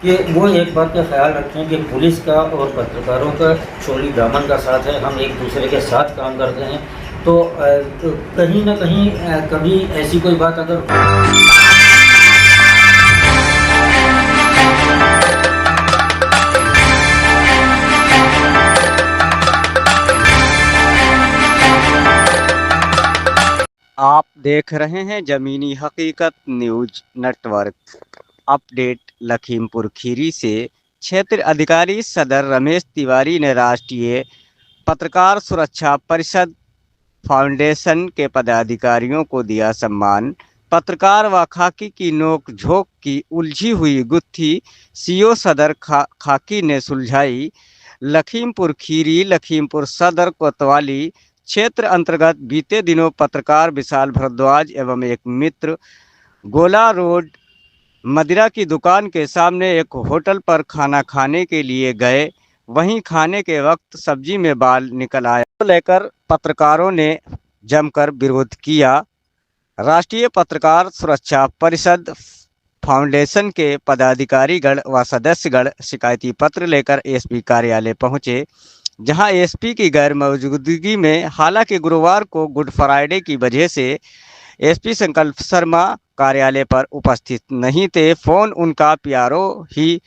कि वो एक बात का ख्याल रखें कि पुलिस का और पत्रकारों का चोली दामन का साथ है। हम एक दूसरे के साथ काम करते हैं, तो कहीं ना कहीं कभी ऐसी कोई बात अगर आप देख रहे हैं ज़मीनी हकीकत news network. Update Lakhimpur Kheri से क्षेत्र अधिकारी सदर रमेश तिवारी ने राष्ट्रीय पत्रकार सुरक्षा परिषद फाउंडेशन के पदाधिकारियों को दिया सम्मान। पत्रकार व खाकी की नोक-झोंक की उलझी हुई गुत्थी सीओ सदर खाकी ने सुलझाई। लखीमपुर खीरी लखीमपुर सदर कोतवाली क्षेत्र अंतर्गत बीते दिनों पत्रकार विशाल भारद्वाज एवं एक मित्र गोला रोड मदिरा की दुकान के सामने एक होटल पर खाना खाने के लिए गए। वहीं खाने के वक्त सब्जी में बाल निकल आया तो लेकर पत्रकारों ने जमकर विरोध किया। राष्ट्रीय पत्रकार सुरक्षा परिषद फाउंडेशन के पदाधिकारीगण व सदस्यगण शिकायती पत्र लेकर एसपी कार्यालय पहुंचे, जहां एसपी की गैर मौजूदगी में, हालांकि गुरुवार को गुड फ्राइडे की वजह से एसपी संकल्प शर्मा कार्यालय पर उपस्थित नहीं थे। फोन उनका पीआरओ ही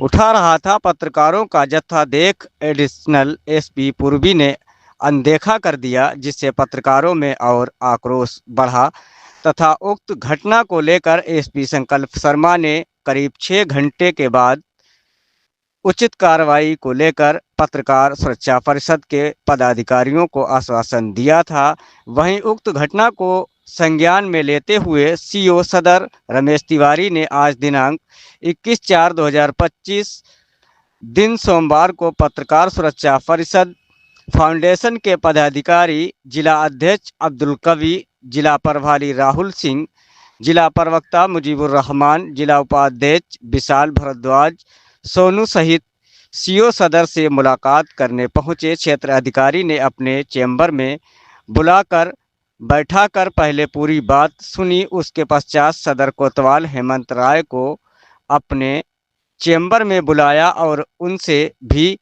उठा रहा था। पत्रकारों का जत्था देख एडिशनल एसपी पूर्वी ने अनदेखा कर दिया, जिससे पत्रकारों में और आक्रोश बढ़ा तथा उक्त घटना को लेकर एसपी संकल्प शर्मा ने करीब 6 घंटे के बाद उचित कार्रवाई को लेकर पत्रकार सुरक्षा परिषद के पदाधिकारियों को आश्वासन दिया था। वहीं उक्त घटना को संज्ञान में लेते हुए सीओ सदर रमेश तिवारी ने आज दिनांक 21/4/2025 दिन सोमवार को पत्रकार सुरक्षा परिषद फाउंडेशन के पदाधिकारी, जिला अध्यक्ष अब्दुल कवी, जिला प्रभारी राहुल सिंह, जिला प्रवक्ता मुजीबुर रहमान, जिला उपाध्यक्ष विशाल भारद्वाज, सोनू सहित सीओ सदर से मुलाकात करने पहुंचे। क्षेत्र अधिकारी ने अपने चैम्बर में बुलाकर बैठाकर पहले पूरी बात सुनी। उसके पश्चात सदर कोतवाल हेमंत राय को अपने चैम्बर में बुलाया और उनसे भी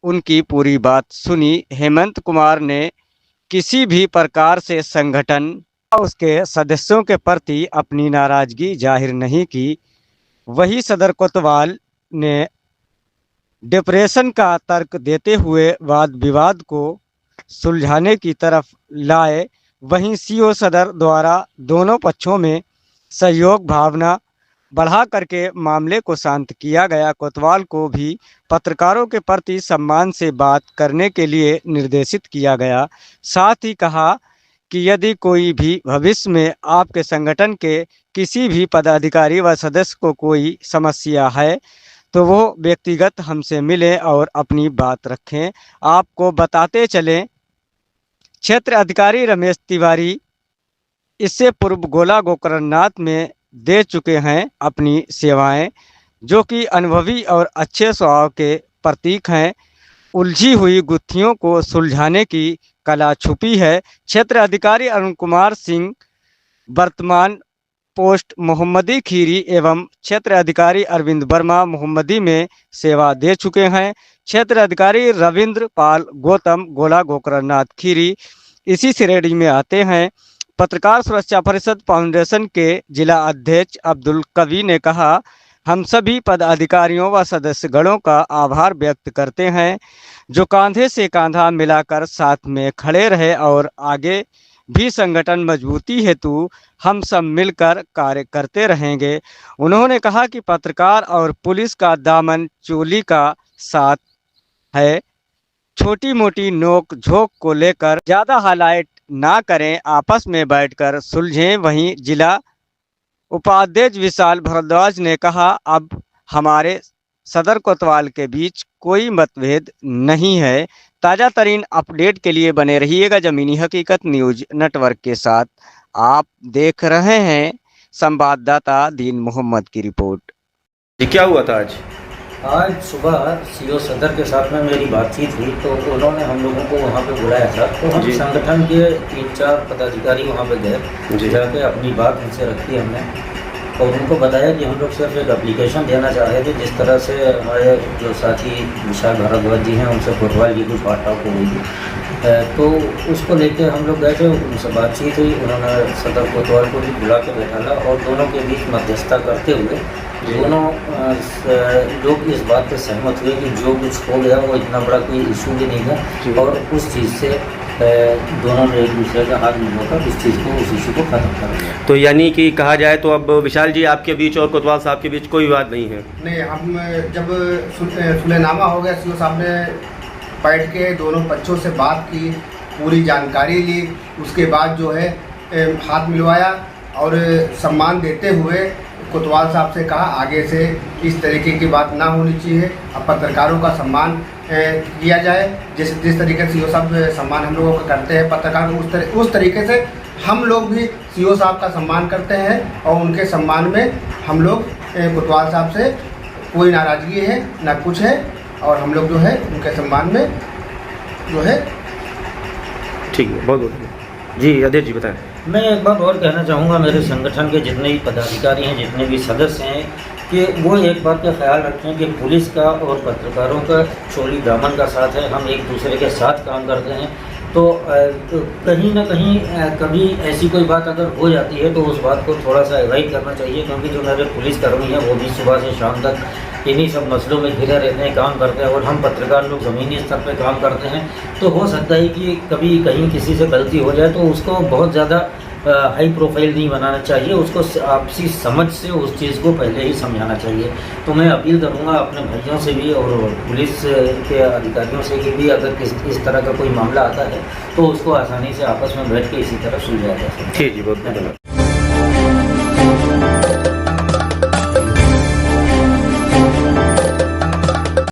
उनकी पूरी बात सुनी। हेमंत कुमार ने किसी भी प्रकार से संगठन उसके सदस्यों के प्रति अपनी नाराजगी जाहिर नहीं की। वही सदर कोतवाल ने डिप्रेशन का तर्क देते हुए वाद विवाद को सुलझाने की तरफ लाए। वहीं सीओ सदर द्वारा दोनों पक्षों में सहयोग भावना बढ़ा करके मामले को शांत किया गया। कोतवाल को भी पत्रकारों के प्रति सम्मान से बात करने के लिए निर्देशित किया गया। साथ ही कहा कि यदि कोई भी भविष्य में आपके संगठन के किसी भी पदाधिकारी व सदस्य को कोई समस्या है तो वो व्यक्तिगत हमसे मिलें और अपनी बात रखें। आपको बताते चलें, क्षेत्र अधिकारी रमेश तिवारी इससे पूर्व गोला गोकर्णनाथ में दे चुके हैं अपनी सेवाएं, जो कि अनुभवी और अच्छे स्वभाव के प्रतीक हैं। उलझी हुई गुत्थियों को सुलझाने की कला छुपी है। क्षेत्र अधिकारी अरुण कुमार सिंह वर्तमान पोस्ट मोहम्मदी खीरी एवं क्षेत्र अधिकारी अरविंद वर्मा मोहम्मदी में सेवा दे चुके हैं। क्षेत्र अधिकारी रविंद्र पाल गौतम गोला गोकर्णनाथ खीरी इसी श्रेणी में आते हैं। पत्रकार सुरक्षा परिषद फाउंडेशन के जिला अध्यक्ष अब्दुल कवी ने कहा, हम सभी पदाधिकारियों व सदस्यगणों का आभार व्यक्त करते हैं जो कांधे से कांधा मिलाकर साथ में खड़े रहे और आगे भी संगठन मजबूती हेतु हम सब मिलकर कार्य करते रहेंगे। उन्होंने कहा कि पत्रकार और पुलिस का दामन चोली का साथ है। छोटी मोटी नोक झोंक को लेकर ज़्यादा हाईलाइट ना करें, आपस में बैठकर सुलझें। वहीं जिला उपाध्यक्ष विशाल भारद्वाज ने कहा, अब हमारे सदर कोतवाल के बीच कोई मतभेद नहीं है। ताज़ा तरीन अपडेट के लिए बने रहिएगा ज़मीनी हकीकत न्यूज नेटवर्क के साथ। आप देख रहे हैं संवाददाता दीन मोहम्मद की रिपोर्ट। ये क्या हुआ था आज? आज सुबह सीओ सदर के साथ में मेरी बातचीत हुई, तो उन्होंने हम लोगों को वहाँ पे बुलाया था। तो हम संगठन के 3-4 पदाधिकारी वहाँ पे गए, जाके अपनी बात उनसे रखी हमने। और उनको बताया कि हम लोग सिर्फ एक एप्लीकेशन देना चाह रहे थे। जिस तरह से हमारे जो साथी विशाल भारद्वाज जी हैं उनसे कोतवाल जी कुछ वार्तालाप हो गई थी, तो उसको लेकर हम लोग गए थे, उनसे बातचीत हुई। उन्होंने सदर कोतवाल को भी बुला के बैठाला और दोनों के बीच मध्यस्थता करते हुए दोनों लोग इस बात पर सहमत हुए कि जो कुछ हो गया वो इतना बड़ा कोई इशू भी नहीं था और उस चीज़ से दोनों ने एक दूसरे का हाथ मिलाकर इस चीज़ को, उस इशू को ख़त्म कर दिया। तो यानी कि कहा जाए तो अब विशाल जी आपके बीच और कोतवाल साहब के बीच कोई विवाद नहीं है? नहीं, हम जब सुलहनामा हो गया, सीओ साहब ने बैठ के दोनों पक्षों से बात की, पूरी जानकारी ली, उसके बाद जो है हाथ मिलवाया और सम्मान देते हुए कोतवाल साहब से कहा आगे से इस तरीके की बात ना होनी चाहिए, अब पत्रकारों का सम्मान किया जाए। जिस तरीके से सीओ साहब सम्मान हम लोगों का करते हैं पत्रकार को, उस तरीके से हम लोग भी सीओ साहब का सम्मान करते हैं और उनके सम्मान में हम लोग कोतवाल साहब से कोई नाराज़गी है ना कुछ है और हम लोग जो है उनके सम्मान में जो है। ठीक है, बहुत बहुत जी। अध्यक्ष जी बताएं। मैं एक बात और कहना चाहूँगा, मेरे संगठन के जितने भी पदाधिकारी हैं, जितने भी सदस्य हैं, कि वो एक बात का ख्याल रखें कि पुलिस का और पत्रकारों का चोली दामन का साथ है। हम एक दूसरे के साथ काम करते हैं, तो कहीं ना कहीं कभी ऐसी कोई बात अगर हो जाती है तो उस बात को थोड़ा सा अवॉइड करना चाहिए, क्योंकि जो मेरे पुलिसकर्मी हैं वो भी सुबह से शाम तक इन्हीं सब मसलों में घिरे रहते हैं, काम करते हैं और हम पत्रकार लोग ज़मीनी स्तर पे काम करते हैं। तो हो सकता है कि कभी कहीं किसी से गलती हो जाए तो उसको बहुत ज़्यादा हाई प्रोफाइल नहीं बनाना चाहिए, उसको आपसी समझ से उस चीज़ को पहले ही समझाना चाहिए। तो मैं अपील करूंगा अपने भाइयों से भी और पुलिस के अधिकारियों से कि भी अगर इस तरह का कोई मामला आता है तो उसको आसानी से आपस में बैठ के इसी तरह सुलझाया जा सकता है। जी जी, बहुत धन्यवाद।